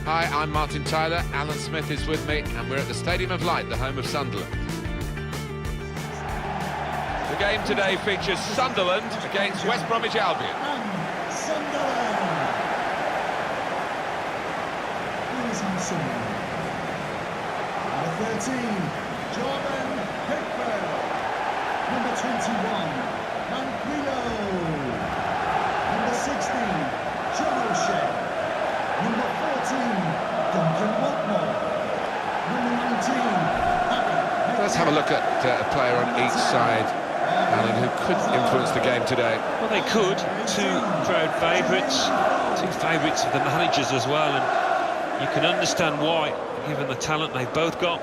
Hi, I'm Martin Tyler, Alan Smith is with me, and we're at the Stadium of Light, the home of Sunderland. The game today features Sunderland against West Bromwich Albion. And Sunderland. Here's Sunderland. Number 13, Jordan Pickford. Number 21, Manquillo. Number 16, John O'Shea. Number 14, Duncan Watmore. Number 19, Harry. Let's have a look at a player on each side, Alan, who could influence the game today. Well, they could. Two crowd favourites, two favourites of the managers as well, and you can understand why, given the talent they've both got.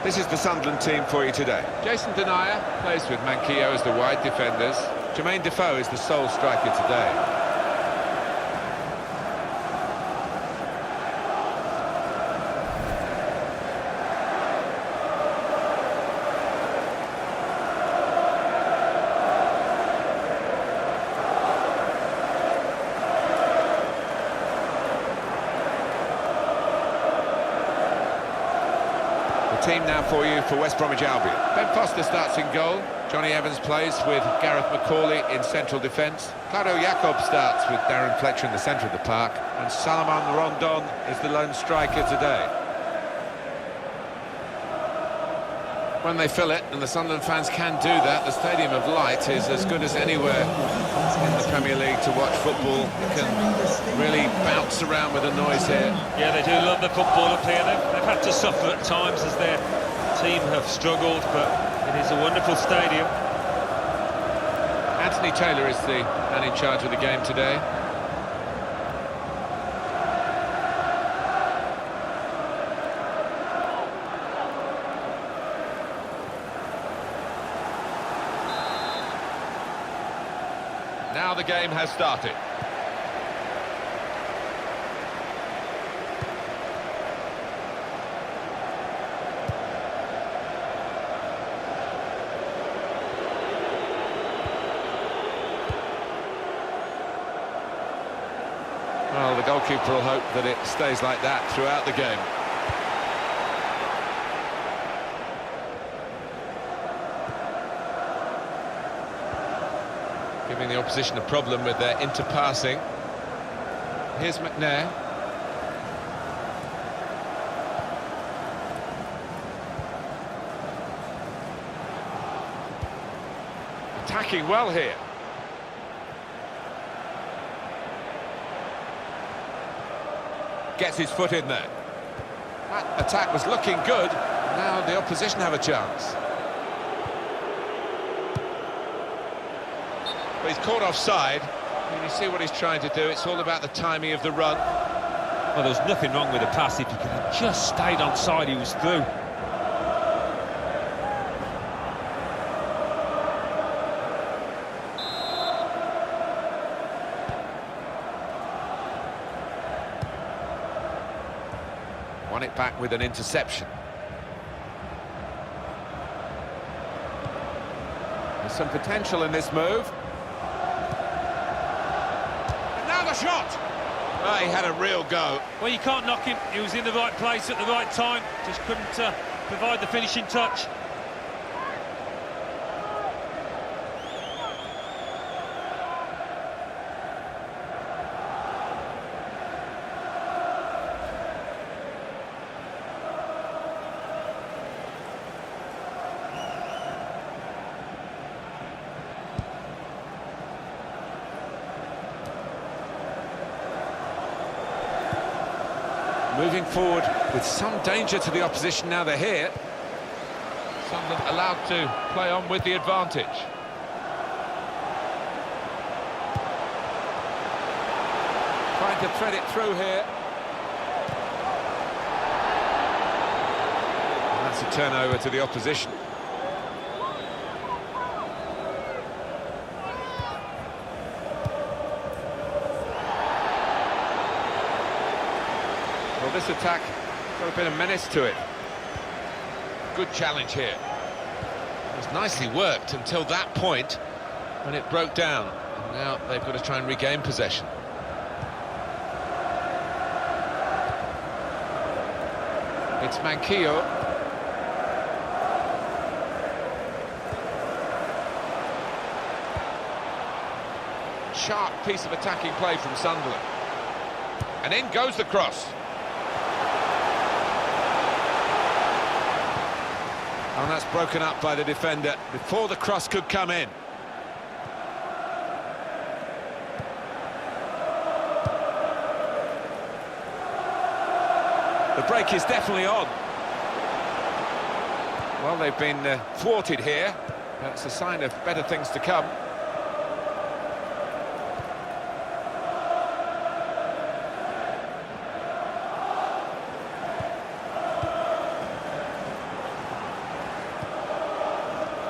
This is the Sunderland team for you today. Jason Denayer plays with Manquillo as the wide defenders. Jermaine Defoe is the sole striker today. Team now for you for West Bromwich Albion. Ben Foster starts in goal. Johnny Evans plays with Gareth McCauley in central defence. Claudio Jacob starts with Darren Fletcher in the centre of the park. And Salomon Rondon is the lone striker today. When they fill it, and the Sunderland fans can do that, the Stadium of Light is as good as anywhere in the Premier League to watch football. You can really bounce around with the noise here. Yeah, they do love the football up here. They've had to suffer at times as their team have struggled, but it is a wonderful stadium. Anthony Taylor is the man in charge of the game today. Now the game has started. Well, the goalkeeper will hope that it stays like that throughout the game. Giving the opposition a problem with their interpassing. Here's McNair. Attacking well here. Gets his foot in there. That attack was looking good. Now the opposition have a chance. But he's caught offside. And you see what he's trying to do. It's all about the timing of the run. Well, there was nothing wrong with the pass. If he could have just stayed on side, he was through. Won it back with an interception. There's some potential in this move. Shot! Oh, he had a real go. Well, you can't knock him. He was in the right place at the right time. Just couldn't provide the finishing touch. Moving forward with some danger to the opposition now they're here. Sunderland allowed to play on with the advantage. Trying to thread it through here. And that's a turnover to the opposition. Well, this attack got a bit of menace to it. Good challenge here. It was nicely worked until that point when it broke down. And Now they've got to try and regain possession. It's Manquillo. Sharp piece of attacking play from Sunderland. And in goes the cross. And that's broken up by the defender before the cross could come in. The break is definitely on. Well, they've been thwarted here. That's a sign of better things to come.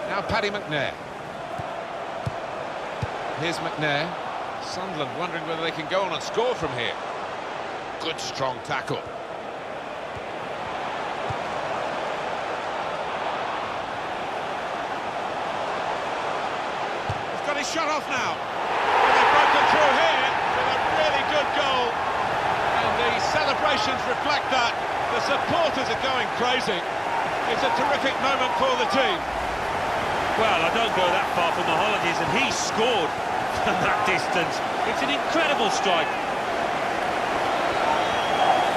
Now Paddy McNair. Here's McNair. Sunderland wondering whether they can go on and score from here. Good strong tackle. He's got his shot off now. And they've broken through here with a really good goal. And the celebrations reflect that. The supporters are going crazy. It's a terrific moment for the team. Well, I don't go that far from the holidays, and he scored from that distance. It's an incredible strike.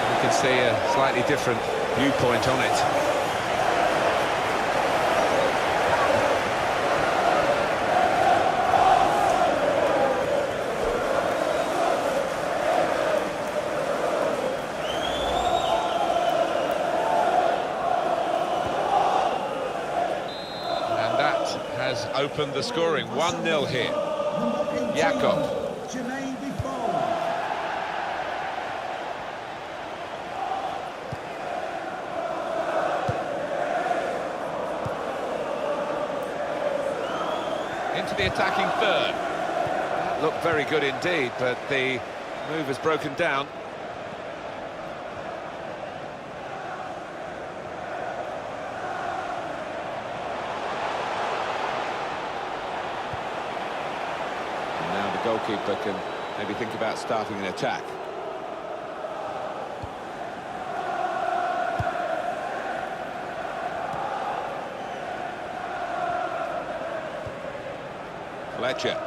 You can see a slightly different viewpoint on it. Has opened the scoring. 1-0 here. Jakob. Into the attacking third. That looked very good indeed, but the move has broken down. Goalkeeper can maybe think about starting an attack. Fletcher.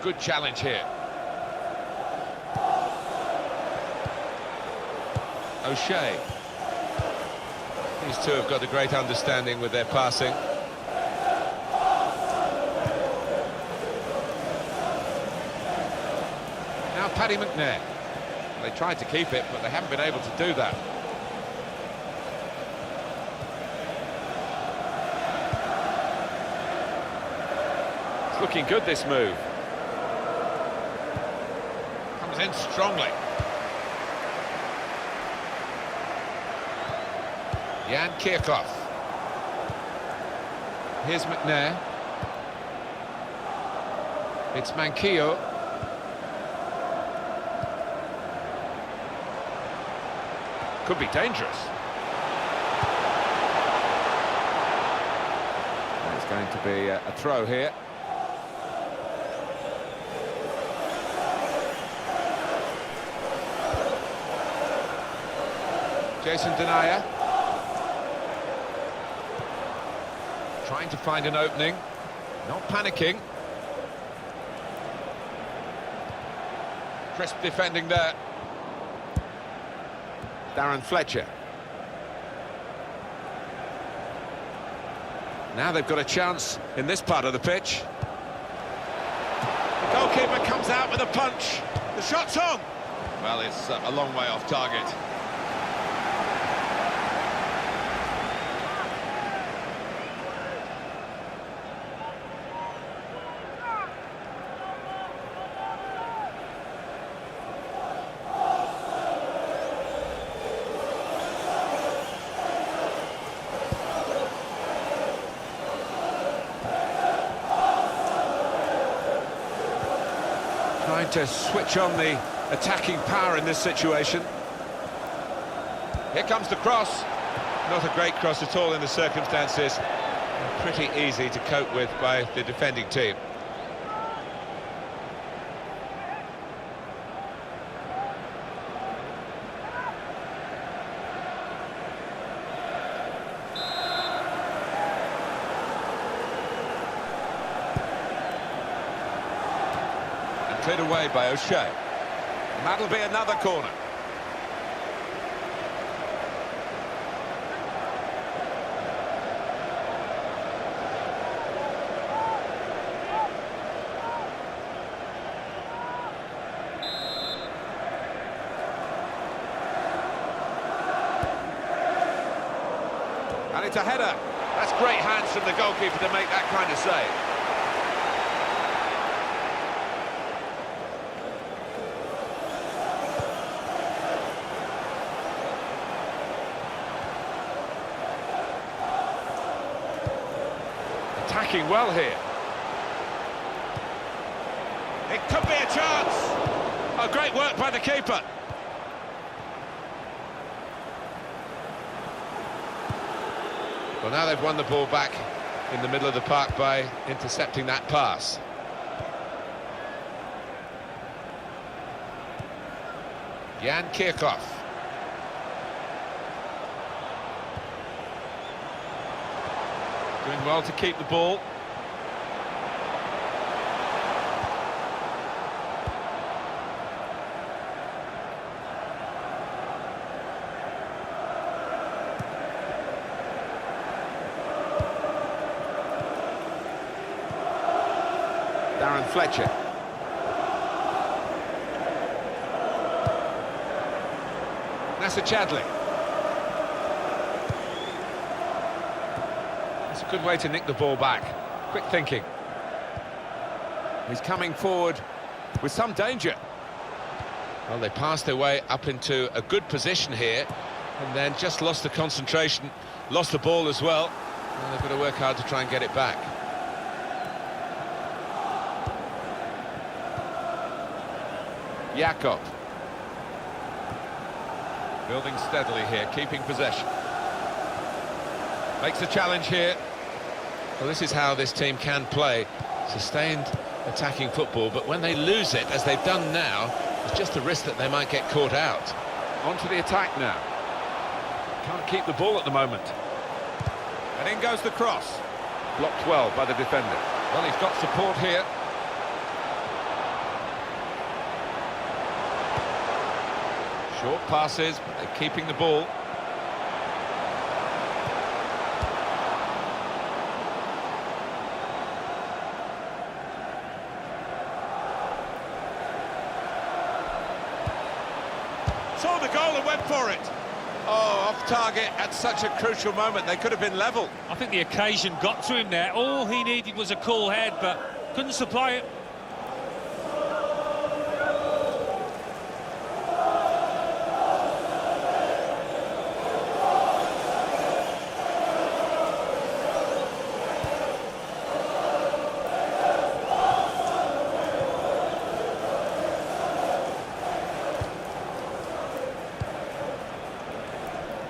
Good challenge here. O'Shea. These two have got a great understanding with their passing. Paddy McNair. They tried to keep it, but they haven't been able to do that. It's looking good, this move. Comes in strongly. Jan Kirchhoff. Here's McNair. It's Manquillo. Could be dangerous. There's going to be a throw here. Jason Denayer. Trying to find an opening. Not panicking. Crisp defending there. Darren Fletcher. Now they've got a chance in this part of the pitch. The goalkeeper comes out with a punch. The shot's on. Well, it's a long way off target. Trying to switch on the attacking power in this situation. Here comes the cross. Not a great cross at all in the circumstances. Pretty easy to cope with by the defending team. Cleared away by O'Shea. And that'll be another corner. And it's a header. That's great hands from the goalkeeper to make that kind of save. Attacking well here. It could be a chance. Oh, great work by the keeper. Well, now they've won the ball back in the middle of the park by intercepting that pass. Jan Kirchhoff. Doing well to keep the ball. Darren Fletcher. Nasser Chadli. That's a good way to nick the ball back. Quick thinking. He's coming forward with some danger. Well, they passed their way up into a good position here and then just lost the concentration, lost the ball as well. Well, they've got to work hard to try and get it back. Jakob. Building steadily here, keeping possession. Makes a challenge here. Well, this is how this team can play. Sustained attacking football, but when they lose it, as they've done now, it's just a risk that they might get caught out. On to the attack now. Can't keep the ball at the moment. And in goes the cross. Blocked well by the defender. Well, he's got support here. Short passes, but they're keeping the ball. Saw the goal and went for it. Oh, off target at such a crucial moment. They could have been level. I think the occasion got to him there. All he needed was a cool head, but couldn't supply it.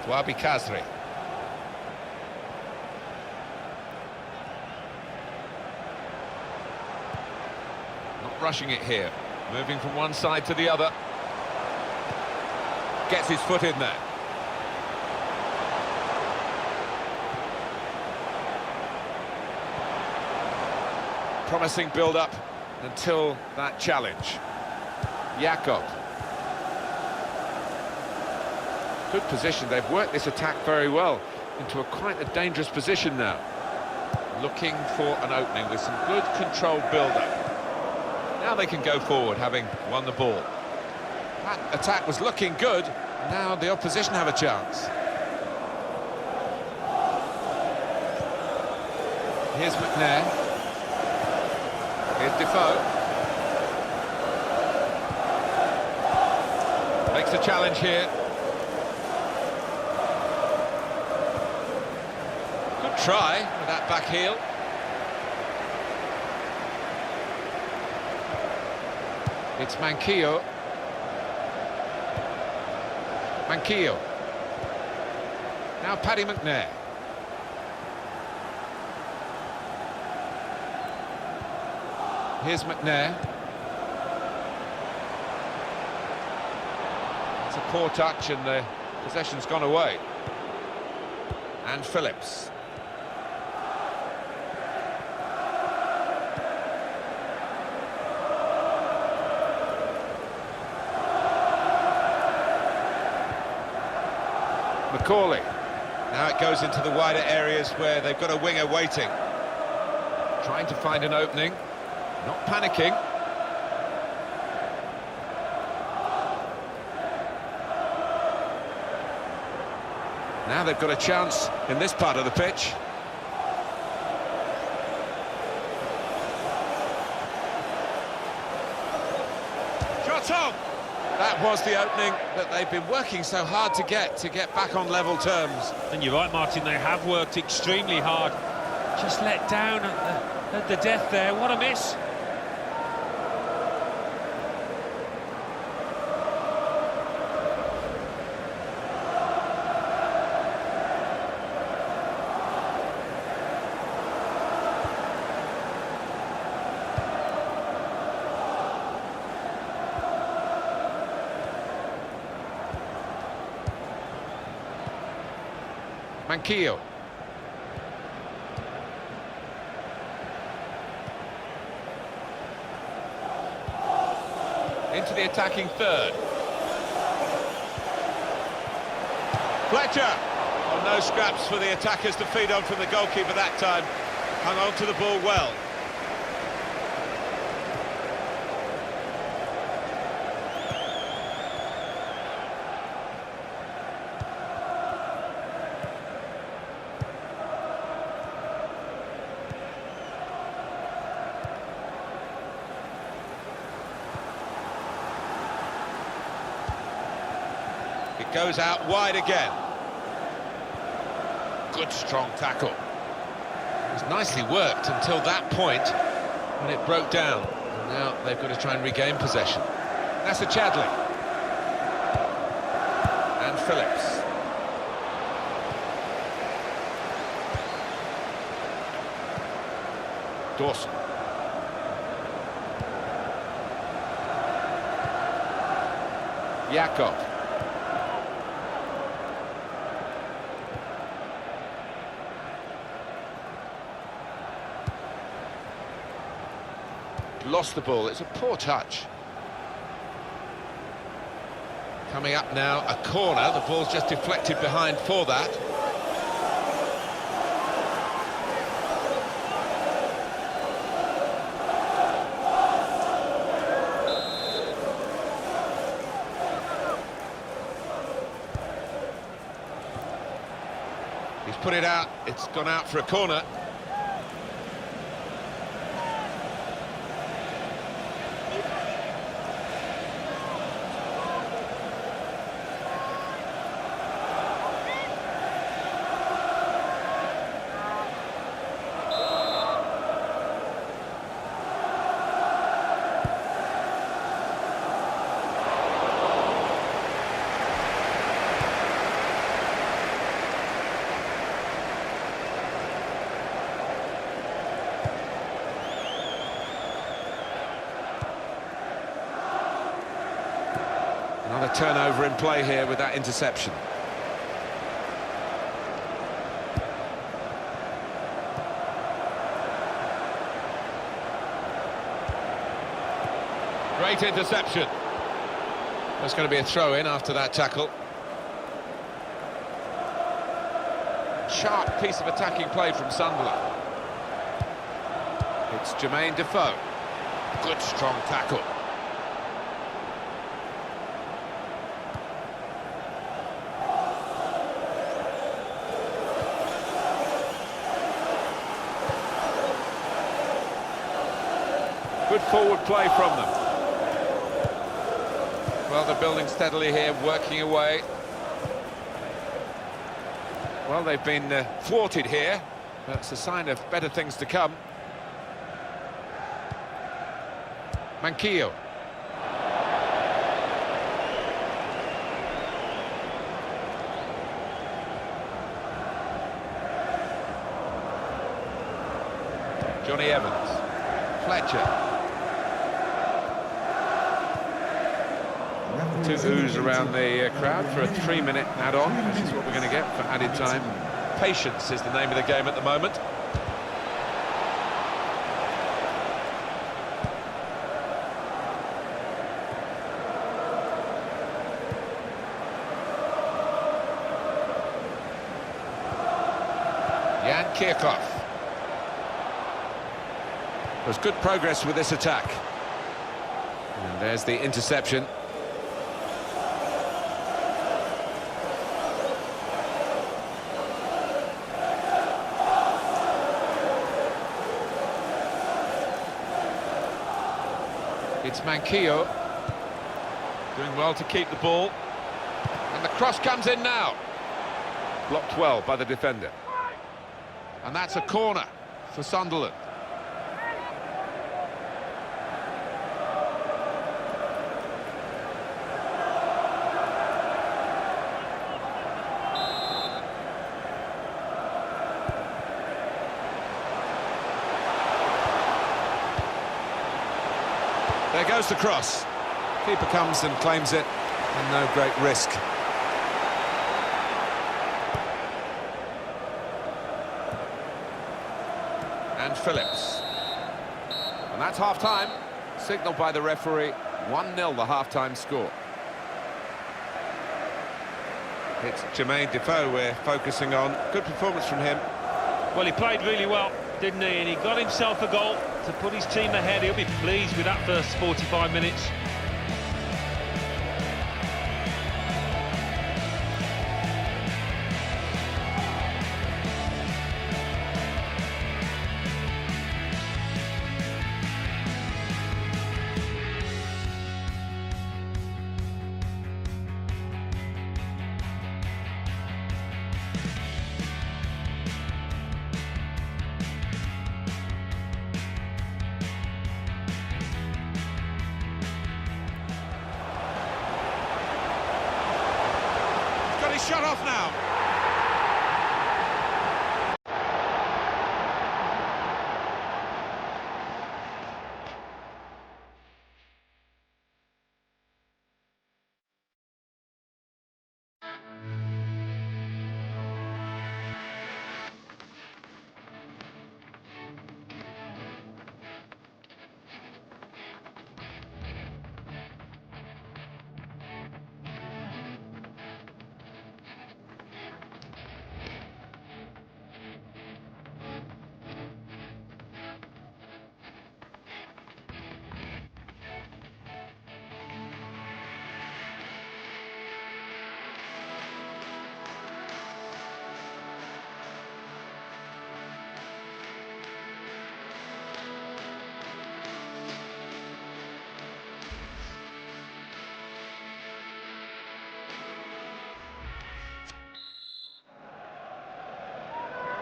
Wabi Kazri. Not rushing it here. Moving from one side to the other. Gets his foot in there. Promising build-up until that challenge. Jakob. Good position. They've worked this attack very well into quite a dangerous position now. Looking for an opening with some good controlled build-up. Now they can go forward, having won the ball. That attack was looking good. Now the opposition have a chance. Here's McNair. Here's Defoe. Makes a challenge here. Try with that back heel. It's Manquillo. Manquillo. Now Paddy McNair. Here's McNair. It's a poor touch and the possession's gone away. And Phillips. McCauley. Now it goes into the wider areas where they've got a winger waiting. Trying to find an opening, not panicking. Now they've got a chance in this part of the pitch. Shot on! That was the opening that they've been working so hard to get back on level terms. And you're right, Martin, they have worked extremely hard. Just let down at the death there. What a miss. Manquillo. Into the attacking third. Fletcher! Oh, no scraps for the attackers to feed on from the goalkeeper that time. Hung on to the ball well. It goes out wide again. Good strong tackle. It was nicely worked until that point when it broke down. And now they've got to try and regain possession. That's a Chadley. And Phillips. Dawson. Jakob. Lost the ball. It's a poor touch. Coming up now, a corner. The ball's just deflected behind for that. He's put it out. It's gone out for a corner. Another turnover in play here with that interception. Great interception. There's going to be a throw-in after that tackle. Sharp piece of attacking play from Sunderland. It's Jermaine Defoe. Good strong tackle. Good forward play from them. Well, they're building steadily here, working away. Well, they've been thwarted here. That's a sign of better things to come. Manquillo. Johnny Evans. Fletcher. Two oohs around the crowd for a 3-minute add-on. This is what we're going to get for added time. Patience is the name of the game at the moment. Jan Kirchhoff. There's good progress with this attack. And there's the interception. It's Manquillo. Doing well to keep the ball. And the cross comes in now. Blocked well by the defender. And that's a corner for Sunderland. There goes the cross. Keeper comes and claims it, and no great risk. And Phillips. And that's half-time. Signalled by the referee. 1-0 the half-time score. It's Jermaine Defoe we're focusing on. Good performance from him. Well, he played really well, didn't he? And he got himself a goal to put his team ahead. He'll be pleased with that first 45 minutes. He's shut off now.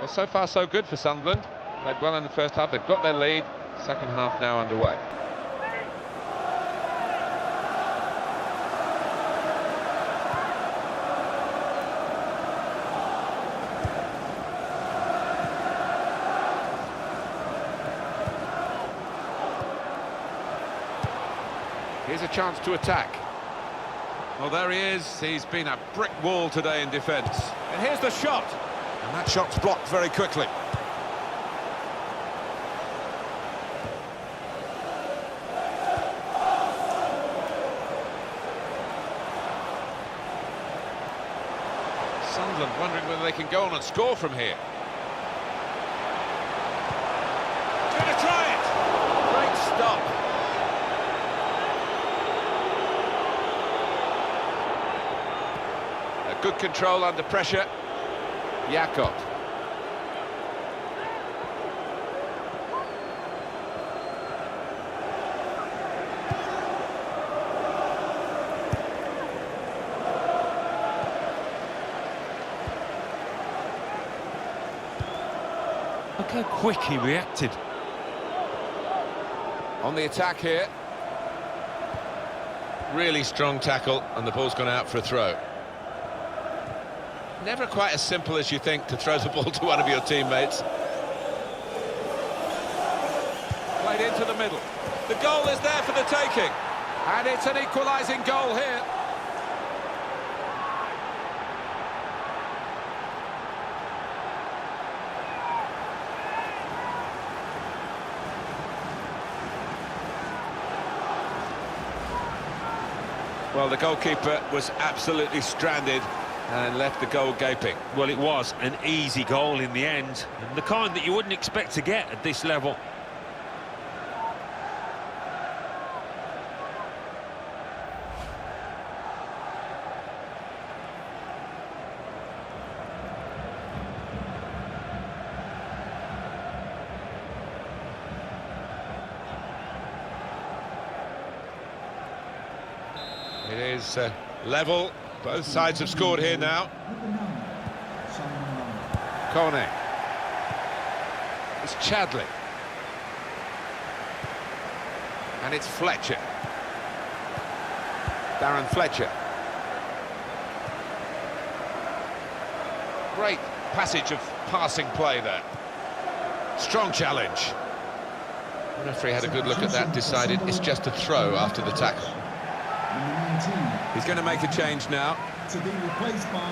Well, so far so good for Sunderland. Played well in the first half, they've got their lead. Second half now underway. Here's a chance to attack. Well, there he is. He's been a brick wall today in defence. And here's the shot. And that shot's blocked very quickly. Sunderland wondering whether they can go on and score from here. He's going to try it. Great stop. A good control under pressure. Jakob. Look how quick he reacted. On the attack here. Really strong tackle, and the ball's gone out for a throw. Never quite as simple as you think to throw the ball to one of your teammates. Played into the middle. The goal is there for the taking. And it's an equalising goal here. Well, the goalkeeper was absolutely stranded. and left the goal gaping. Well, it was an easy goal in the end, and the kind that you wouldn't expect to get at this level. It is level. Both sides have scored here now. Cornet. It's Chadley. And it's Fletcher. Darren Fletcher. Great passage of passing play there. Strong challenge. The referee had a good look at that, decided it's just a throw after the tackle. He's going to make a change now. To be replaced by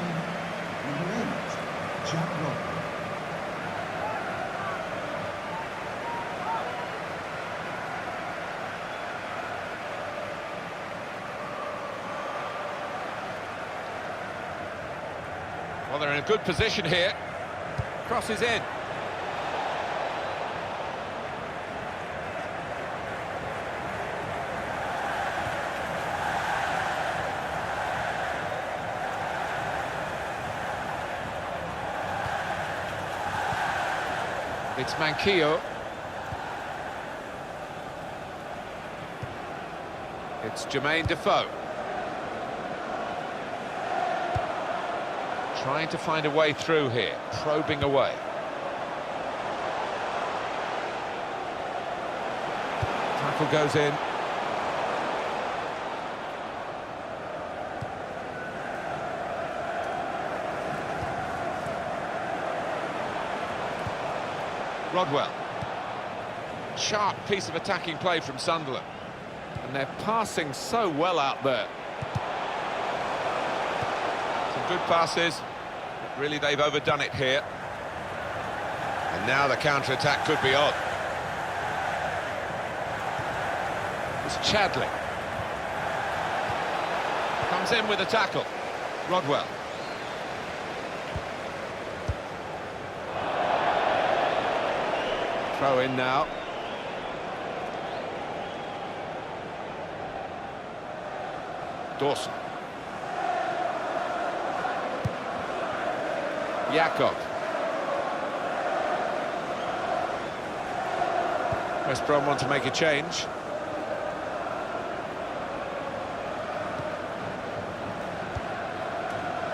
number 8, Jack Rock. Well, they're in a good position here. Crosses in. It's Manquillo. It's Jermaine Defoe. Trying to find a way through here, probing away. Tackle goes in. Rodwell. Sharp piece of attacking play from Sunderland. And they're passing so well out there. Some good passes. But really, they've overdone it here. And now the counter-attack could be on. It's Chadley. Comes in with a tackle. Rodwell. Throw in now. Dawson. Jakob. West Brom want to make a change.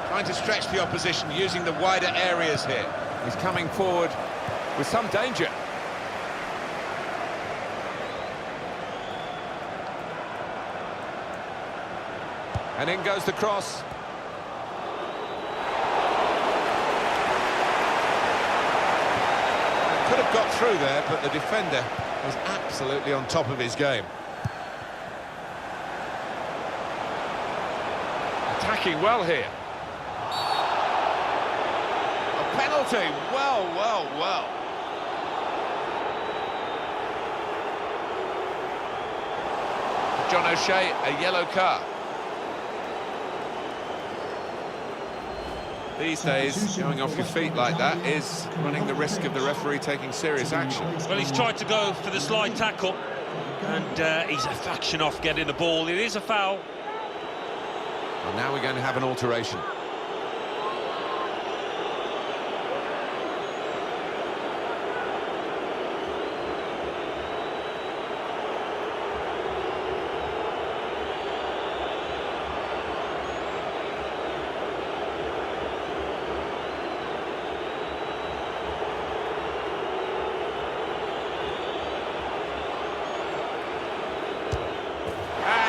Trying to stretch the opposition using the wider areas here. He's coming forward with some danger. And in goes the cross. Could have got through there, but the defender was absolutely on top of his game. Attacking well here. A penalty. Well, well, well. John O'Shea, a yellow card. These days, going off your feet like that is running the risk of the referee taking serious action. Well, he's tried to go for the slide tackle, and he's a fraction off getting the ball. It is a foul. And now we're going to have an alteration.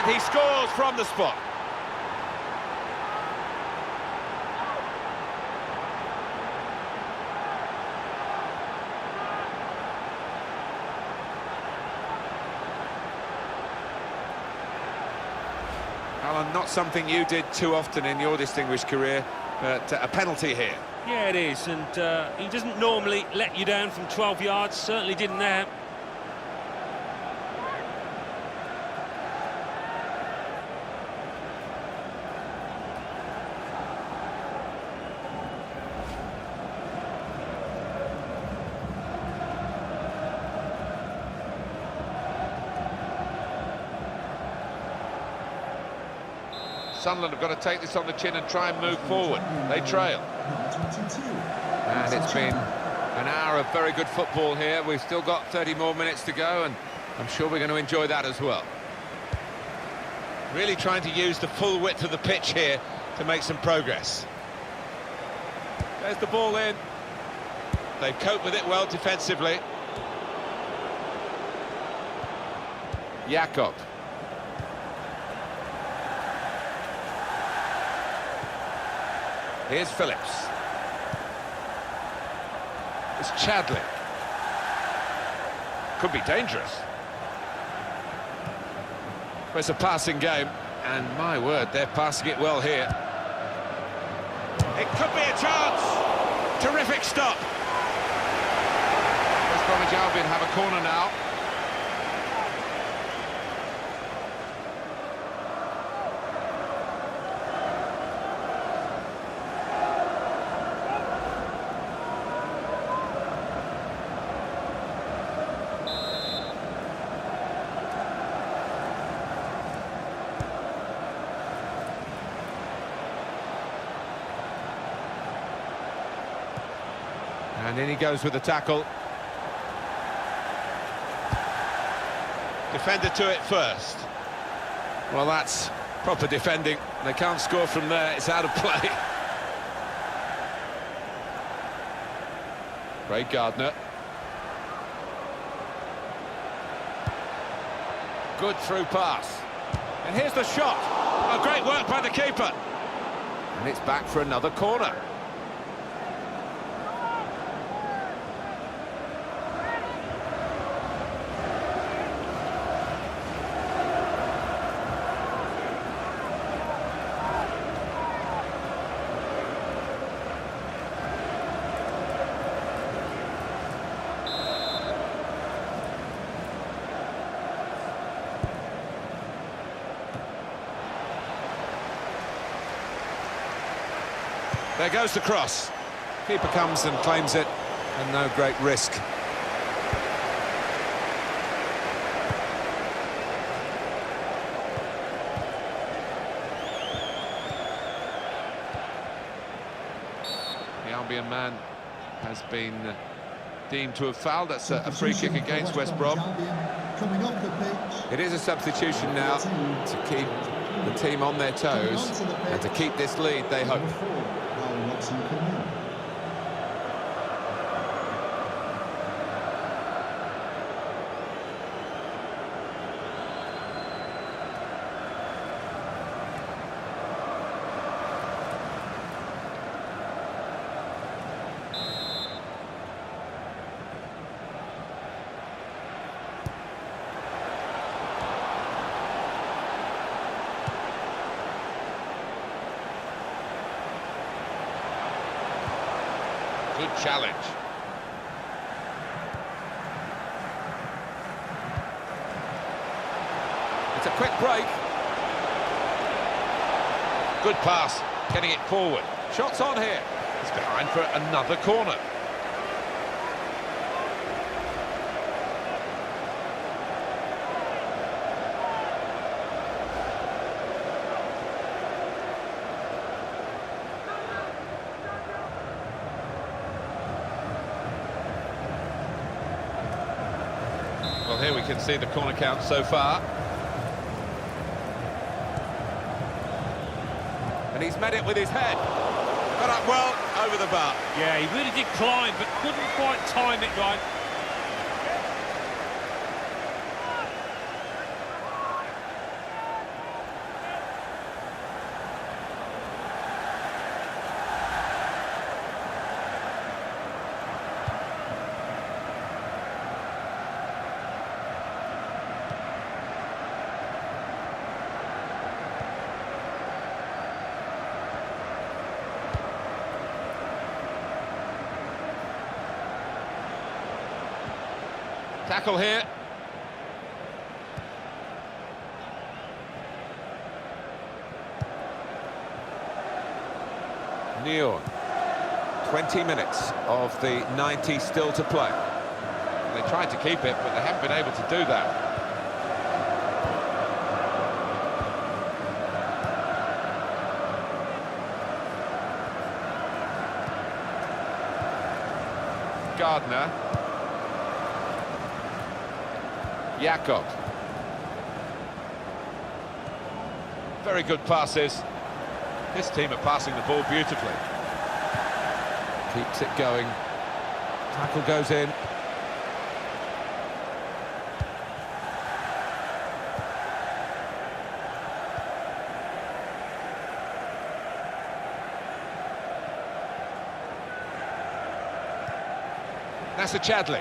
He scores from the spot. Alan, not something you did too often in your distinguished career, but a penalty here. Yeah, it is, and he doesn't normally let you down from 12 yards, certainly didn't there. Sunderland have got to take this on the chin and try and move forward. They trail. And it's been an hour of very good football here. We've still got 30 more minutes to go, and I'm sure we're going to enjoy that as well. Really trying to use the full width of the pitch here to make some progress. There's the ball in. They've coped with it well defensively. Jakob. Here's Phillips. It's Chadley. Could be dangerous. Well, it's a passing game, and my word, they're passing it well here. It could be a chance. Terrific stop. West Bromwich Albion have a corner now. And in he goes with the tackle. Defender to it first. Well, that's proper defending. They can't score from there. It's out of play. Craig Gardner. Good through pass. And here's the shot. Oh, great work by the keeper. And it's back for another corner. There goes the cross. Keeper comes and claims it, and no great risk. The Albion man has been deemed to have fouled. That's a free kick against West Brom. It is a substitution now to keep the team on their toes and to keep this lead, they hope. Good challenge. It's a quick break. Good pass, getting it forward. Shots on here. It's behind for another corner. Well, here we can see the corner count so far. And he's met it with his head. Got up well over the bar. Yeah, he really did climb, but couldn't quite time it right. Tackle here. Neon. 20 minutes of the 90 still to play. They tried to keep it, but they haven't been able to do that. Gardner. Jakob. Very good passes. This team are passing the ball beautifully. Keeps it going. Tackle goes in. Nasser Chadli.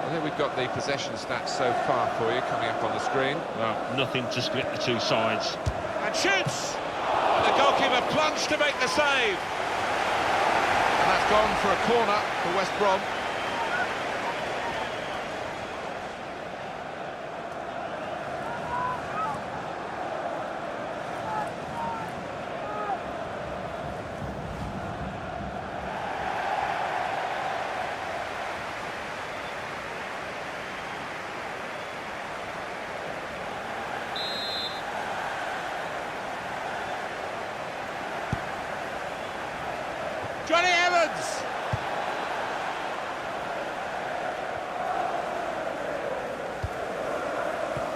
I think we've got the possession stats so far for you coming up on the screen. Well, nothing to split the two sides. And shoots! The goalkeeper plunged to make the save. And that's gone for a corner for West Brom. Johnny Evans!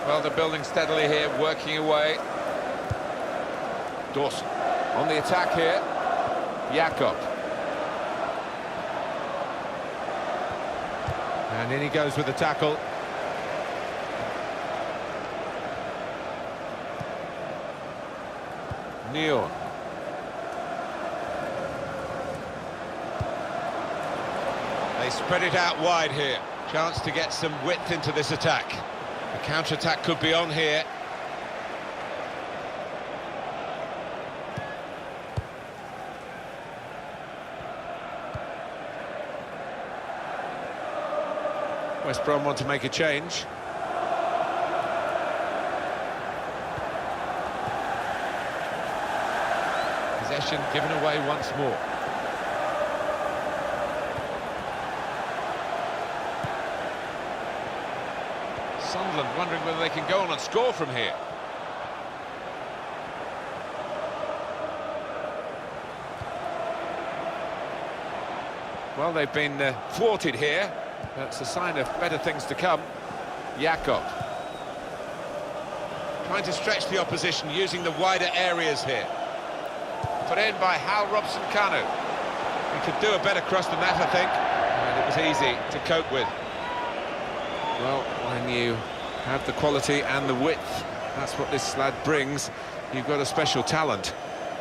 Well, they're building steadily here, working away. Dawson on the attack here. Jakob. And in he goes with the tackle. Neon. They spread it out wide here. Chance to get some width into this attack. The counter-attack could be on here. West Brom want to make a change. Possession given away once more. Sunderland wondering whether they can go on and score from here. Well, they've been thwarted here. That's a sign of better things to come. Jakob. Trying to stretch the opposition using the wider areas here. Put in by Hal Robson-Kanu. He could do a better cross than that, I think. And it was easy to cope with. Well, when you have the quality and the width, that's what this lad brings. You've got a special talent,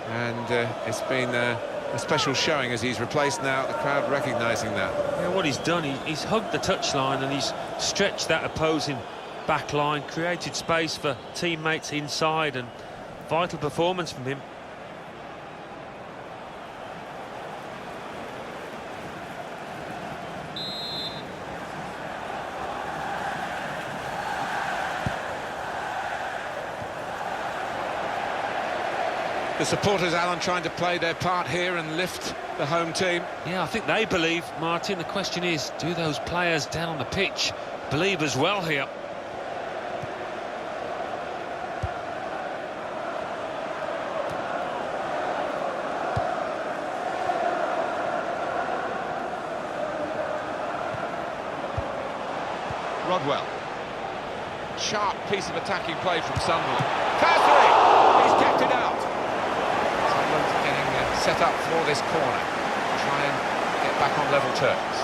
and it's been a special showing as he's replaced now, the crowd recognising that. Yeah, what he's done, he's hugged the touchline and he's stretched that opposing back line, created space for teammates inside, and vital performance from him. The supporters, Alan, trying to play their part here and lift the home team. Yeah, I think they believe, Martin. The question is, do those players down on the pitch believe as well here? Rodwell. Sharp piece of attacking play from Sunderland. Catherine! He's kept it out. Getting set up for this corner, try and get back on level terms.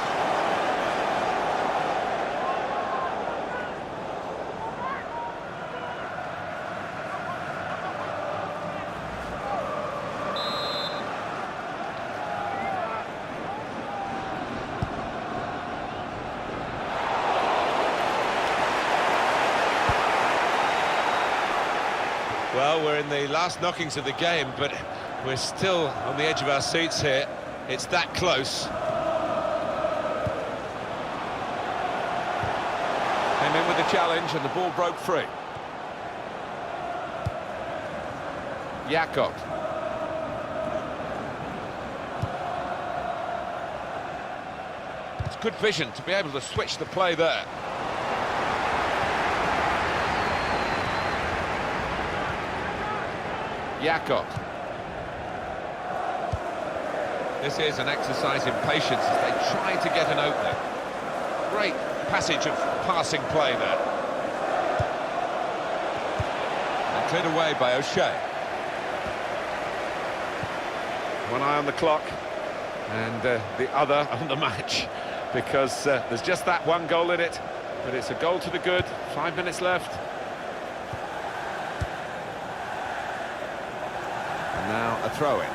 Well, we're in the last knockings of the game, but we're still on the edge of our seats here. It's that close. Came in with the challenge and the ball broke free. Jakob. It's good vision to be able to switch the play there. Jakob. This is an exercise in patience as they try to get an opening. Great passage of passing play there. And cleared away by O'Shea. One eye on the clock and the other on the match, because there's just that one goal in it, but it's a goal to the good. 5 minutes left. And now a throw-in.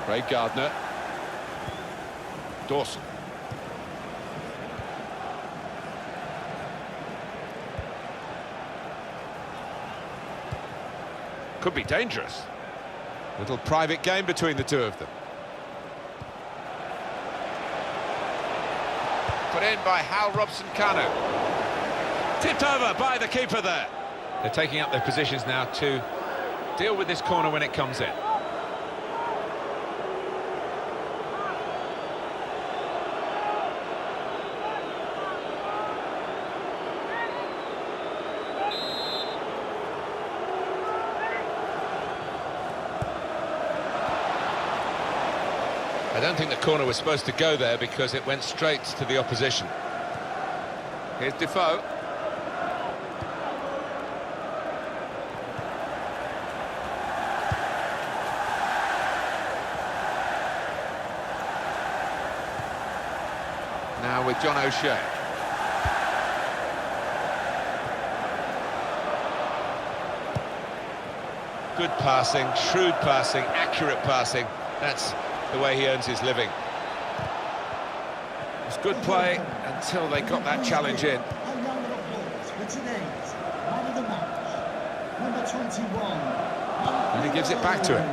Craig Gardner. Dawson. Could be dangerous. Little private game between the two of them. Put in by Hal Robson-Kanu. Tipped over by the keeper there. They're taking up their positions now to deal with this corner when it comes in. I don't think the corner was supposed to go there because it went straight to the opposition. Here's Defoe. Now with John O'Shea. Good passing, shrewd passing, accurate passing. That's the way he earns his living. It's good play until they got that challenge in. And he gives it back to him.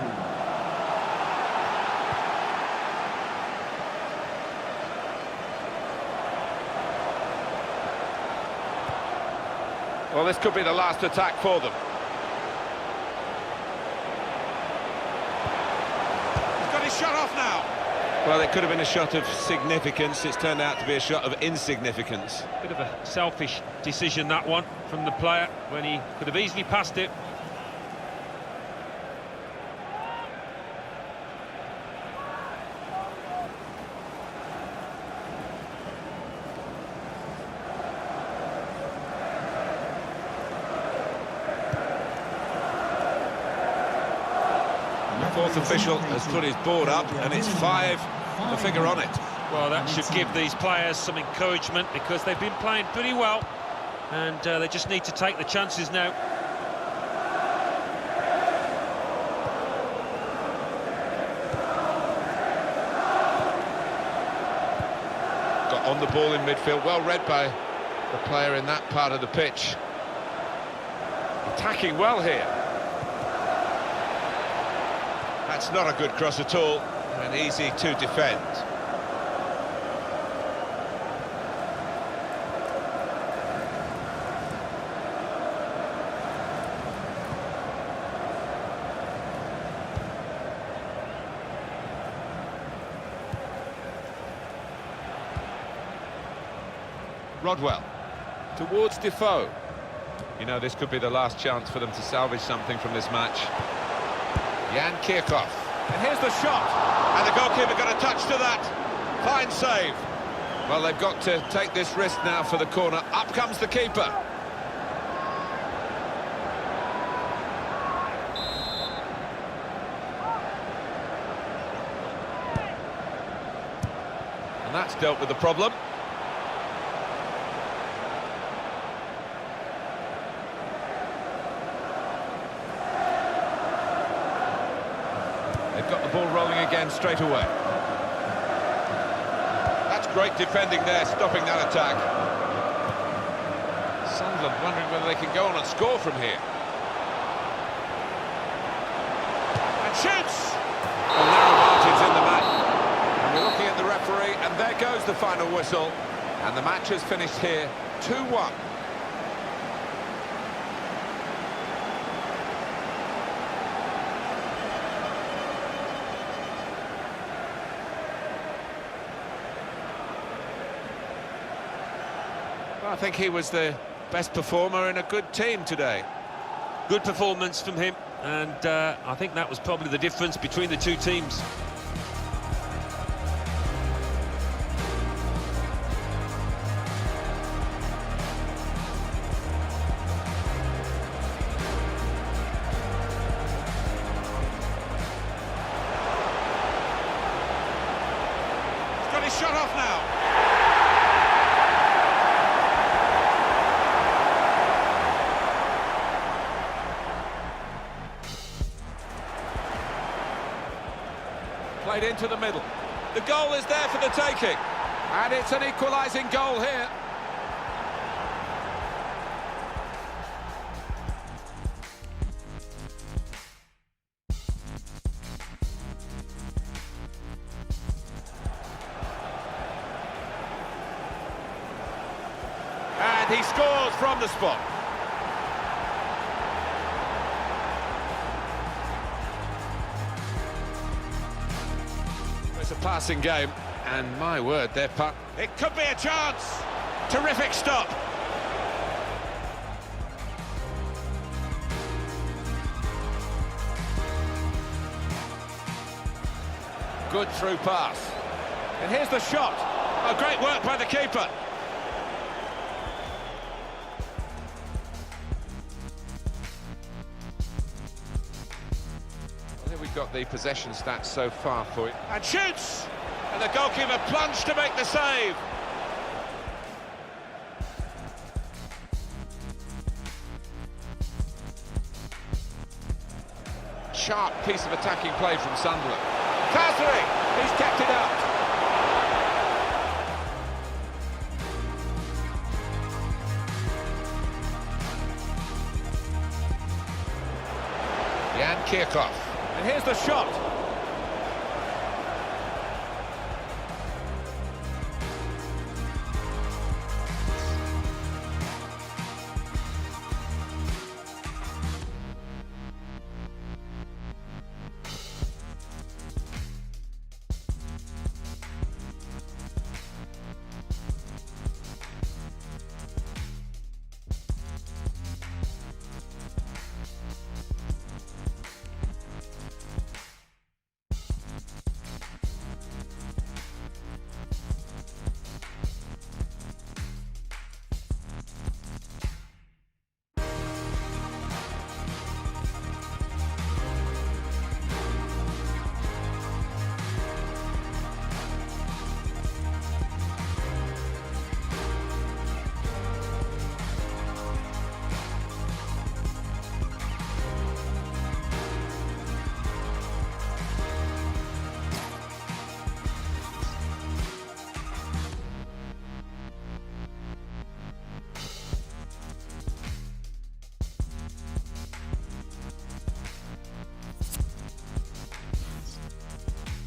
Well, this could be the last attack for them. Shot off now. Well, it could have been a shot of significance. It's turned out to be a shot of insignificance. Bit of a selfish decision, that one, from the player, when he could have easily passed it. Fourth official has put his board up and it's 5, the figure on it. Well, that should give these players some encouragement because they've been playing pretty well and they just need to take the chances now. Got on the ball in midfield, well read by the player in that part of the pitch. Attacking well here. That's not a good cross at all, and easy to defend. Rodwell towards Defoe. You know, this could be the last chance for them to salvage something from this match. Jan Kirchhoff, and here's the shot, and the goalkeeper got a touch to that. Fine save. Well, they've got to take this risk now for the corner. Up comes the keeper. And that's dealt with the problem. Got the ball rolling again straight away. That's great defending there, stopping that attack. Sunderland wondering whether they can go on and score from here. And shoots! Well, narrow margins in the match. And we're looking at the referee, and there goes the final whistle. And the match has finished here, 2-1. I think he was the Best performer in a good team today. Good performance from him, and I think that was probably the difference between the two teams. He's got his shot off now. Played into the middle. The goal is there for the taking. And it's an equalising goal here. And he scores from the spot. It's a passing game, and my word, their putt. It could be a chance. Terrific stop. Good through pass. And here's the shot. Oh, great work by the keeper. We've got the possession stats so far for it. And shoots! And the goalkeeper plunged to make the save. Sharp piece of attacking play from Sunderland. Kazri! He's kept it out. Jan Kirchhoff. And here's the shot.